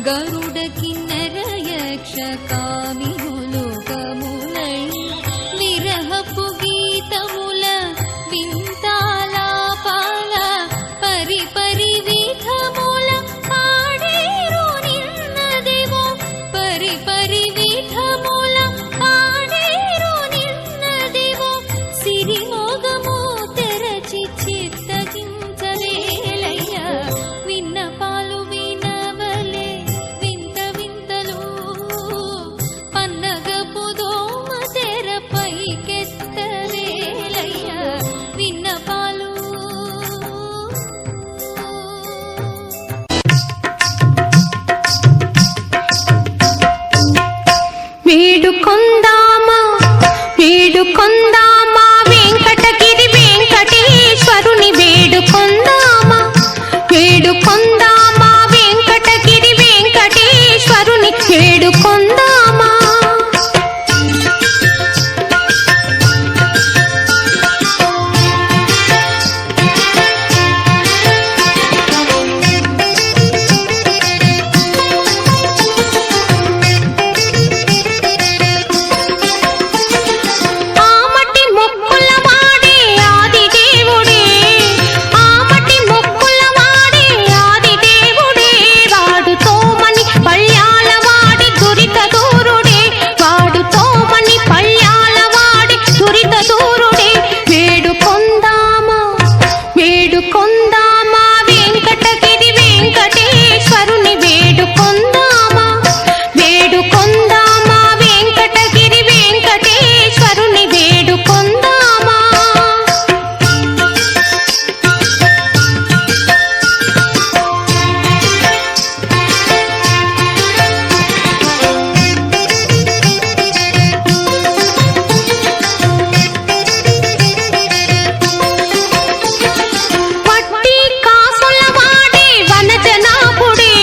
గరుడ కిన్నర యక్ష కామినులుగములై విరహపు గీతముల వింతాలాపాల పరిపరి విధముల పాడేరు నిన్నదివో పరిపరి విధముల పాడేరు నిన్నదివో సిరిమోగము తెరచి చిత్తగించవేలయ్య విన్నపాలు వినవలే వింత వింతలు పన్నగపు దోమ తెరపై కెత్తవేలయ్య విన్నపాలు వేడుకొందామా వేడుకొందామా వెంకటగిరి వెంకటేశ్వరుని వేడుకొందామా వేడుకొందామా వెంకటగిరి వెంకటేశ్వరుని వేడుకొందామా ఆమటి మొక్కుల వాడే ఆది దేవుడే ఆమటి మొక్కుల వాడే ఆది దేవుడే వాడు తోమని పళ్యాల వాడి దురిత దూరుడే వాడు తోమని పళ్యాల వాడి దురిత దూరుడే వేడుకొందామా వేడుకొందామా వెంకటగిరి వెంకటేశ్వరుని వేడుకొందామా వేడుకొందామా వెంకటగిరి వెంకటేశ్వరుని వేడుకొందామా వట్టి కాసుల వాడే వనజనాభుడే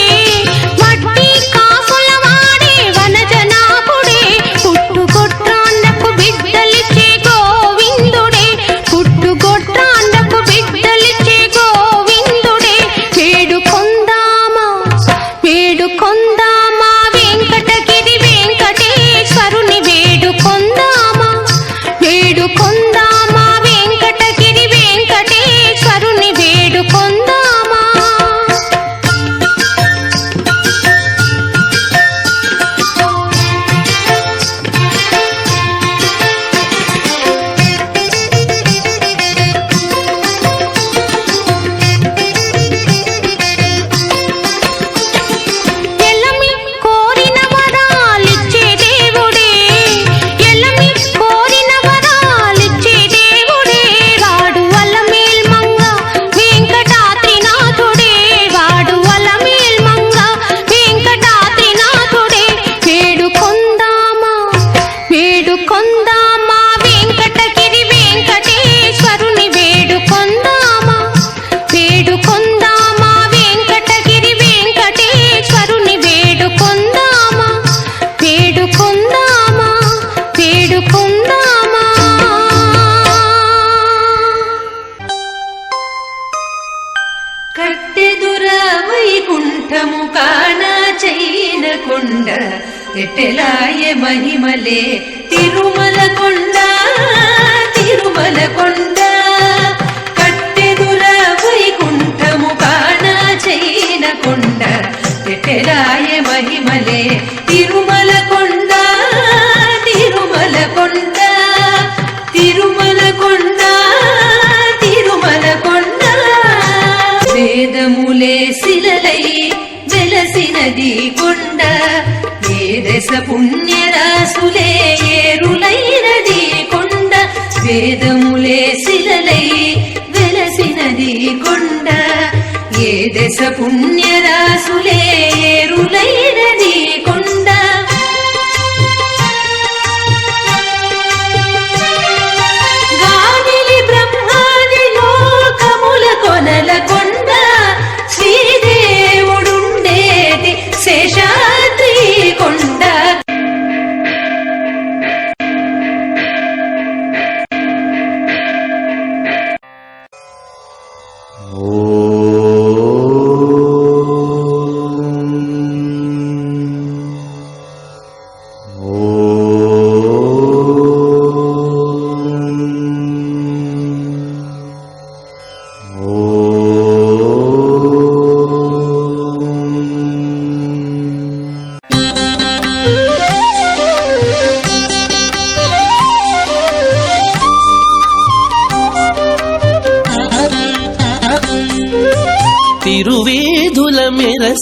వట్టి కాసుల వాడే వనజనాభుడే పుట్టుగొట్టాండకు బిడ్డలిచ్చే గోవిందుడే పుట్టుగొట్టాండకు బిడ్డలిచ్చే గోవిందుడే వేడుకొందామా వేడుకొందామా వెంకటగిరి వెంకటేశ్వరుని వేడుకొందామా వేడుకొందామా వెంకటగిరి వెంకటేశ్వరుని వేడుకొందామా ఎల్లమి కోరిన వరాలిచ్చే దేవుడే ఎల్లమి కోరిన వరాలిచ్చే దేవుడే వాడు అలమేల్ మంగ వెంకటాద్రినాథుడే వాడు అలమేల్ మంగ వెంకటాద్రినాథుడే వేడుకొందామా వేడుకొందామా వెంకటగిరి వెంకటేశ్వరుని వేడుకొందామా వేడుకొందామా వెంకటగిరి వెంకటేశ్వరుని వేడుకొందామా వేడుకొందామా వేడుకొందామా కట్టెదుర వైకుంఠము కానా చైన కొండ ఎట్టెలాయ మహిమలే తిరుమల కొండ తిరుమల కొండ కట్టెదుర వైకుంఠము కానా చైన కొండ ఎట్టెలాయ మహిమలే తిరుమల కొండ తిరుమల కొండ తిరుమల కొండ తిరుమల కొండ వేదములే శిలలై వెలసినది కొండ ఏ దశ పుణ్యరాసులే ఏరులైనది కొండ వేదములే శిలలై వెలసినది కొండ ఏ దశ పుణ్యరాసులే ఏరులైనది కొండ గాలిలి బ్రహ్మాది లోకముల కొనల కొండ శ్రీదేవుడుండేది శేషాద్రి కొండ ఓం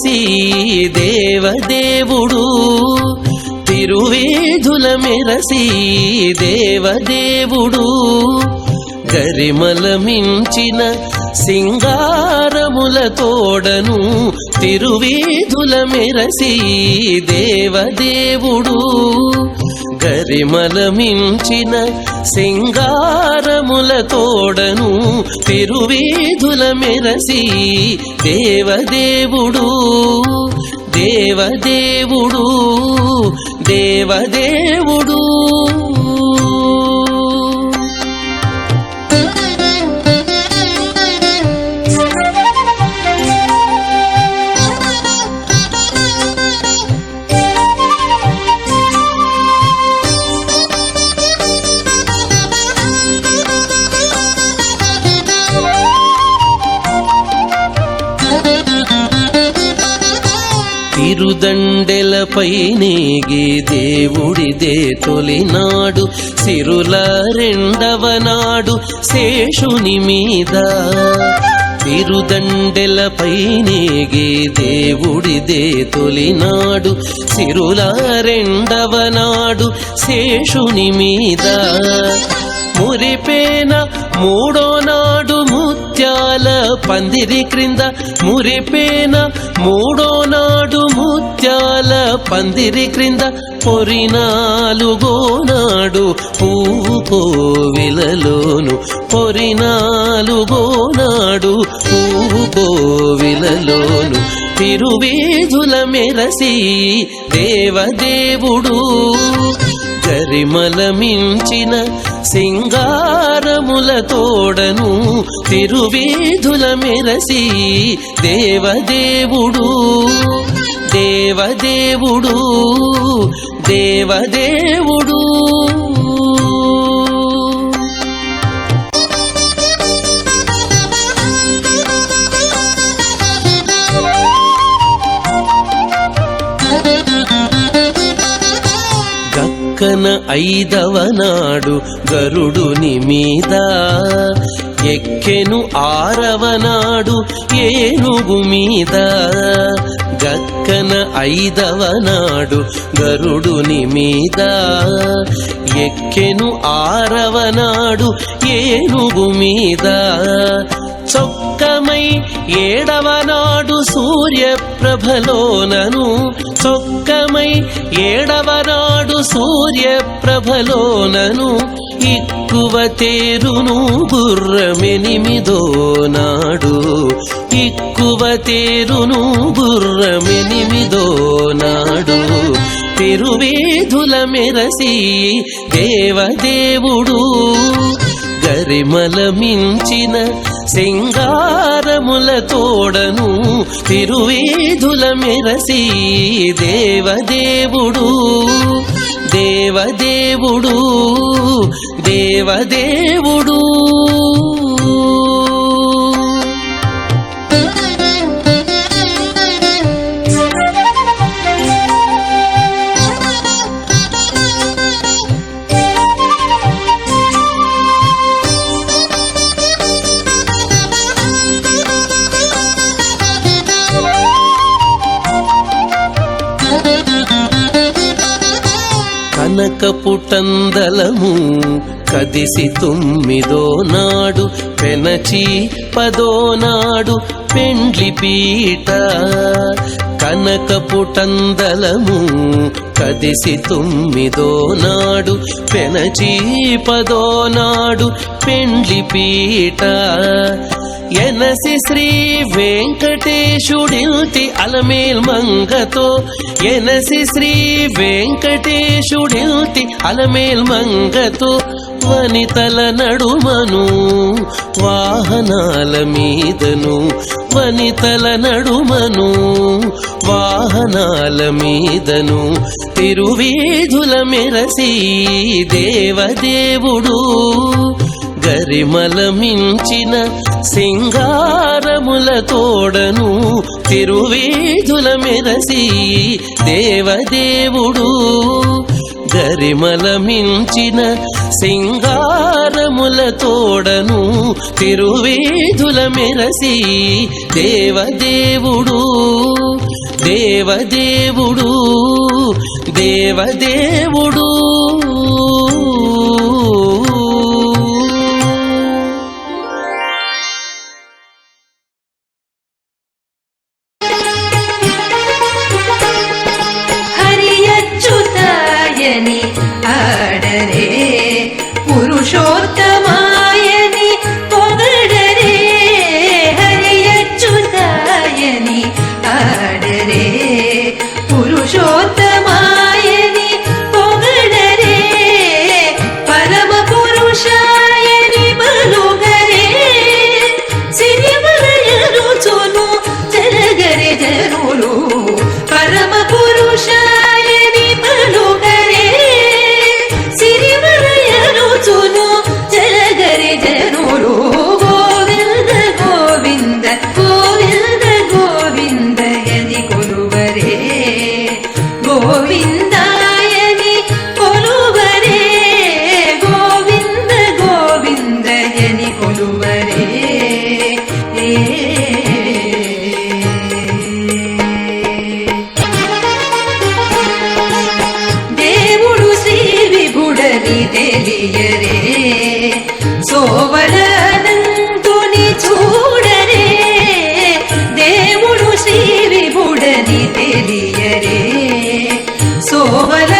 మెరసి దేవదేవుడు తిరువేధుల మెరసి దేవదేవుడు గరిమల మించిన సింగారముల తోడను తిరువేధుల మెరసి దేవదేవుడు గరిమల మించిన సింగారముల తోడను తిరువేధుల మెరసి దేవదేవుడు దేవదేవుడు దేవదేవుడు తిరుదండెలపై నేగి దేవుడిదే తొలినాడు సిరుల రెండవ నాడు శేషుని మీద తిరుదండెలపై నేగి దేవుడిదే తొలినాడు సిరుల రెండవ నాడు శేషుని మీద మురిపేన మూడో నాడు ముత్యాల పందిరి క్రింద మురిపేన మూడో నాడు ముత్యాల పందిరి క్రింద పొరినాలుగో నాడు పువ్వు కోవిలలోను పొరినాలుగో నాడు పువ్వు కోవిలలోను తిరువేధుల మెరసి దేవదేవుడు గరిమల మించిన సింగారముల తోడను తిరువేధుల మెరసి దేవదేవుడు దేవదేవుడు దేవదేవుడు గక్కన ఐదవ నాడు గరుడుని మీద ఎక్కెను ఆరవ నాడు ఏనుగు మీద గక్కన ఐదవ నాడు గరుడుని మీద ఎక్కెను ఆరవ నాడు ఏనుగు మీద చొక్కమై ఏడవ నాడు సూర్యప్రభలోనను చొక్కమై ఏడవ నాడు సూర్యప్రభలోనను ఇక్కువ తేరును గుర్రమెనిమిదో నాడు ఇక్కువ తేరును గుర్రమెనిమిదో నాడు తిరువేధుల మెరసి దేవదేవుడు గరిమల మించిన సింగారముల తోడను తిరువేధుల మెరసి దేవదేవుడు దేవదేవుడు దేవదేవుడు కనకపుటందలము కదిసి తొమ్మిదో నాడు పెనచి పదో నాడు పెండ్లి పీట కనకపుటందలము కదిసి తొమ్మిదో నాడు పెనచి పదో నాడు పెండ్లి పీట ఎనసి శ్రీ వెంకటేశుడిల్తి అలమేల్ మంగతో ఎనసి శ్రీ వెంకటేశుడిల్తి అలమేల్ మంగతో వనితల నడుమను వాహనాల మీదను వనితల నడుమను వాహనాల మీదను తిరువేధుల మెరసి దేవదేవుడు గరిమల మించిన సింగారముల తోడను తిరువేధుల మెరసి దేవదేవుడు గరిమల మించిన సింగారముల తోడను తిరువేధుల మెరసి దేవదేవుడు దేవదేవుడు దేవదేవుడు హరియచ్యుతాయని ఆడరే పురుషోత్తమాయని పొగడరే హరియచ్యుతాయని ఆడరే పురుషోత్తమాయని పొగడరే పరమ పురుషాయని పలుగరే సిరివలయరుచును జరగరే జరులు పరమ పురుషాయని పలుగరే సిరివలయరుచును జరగరే జరులు గోవింద గోవింద గోవింద గోవిందయని కొలువరే గోవిందాయని కొలువరే గోవింద గోవిందయని కొలువరే దేవుడు శ్రీ విభుడని తెలియరే సోవలనంతుని చూడరే దేవుడు శ్రీ విభుడని తెలియరే సోవల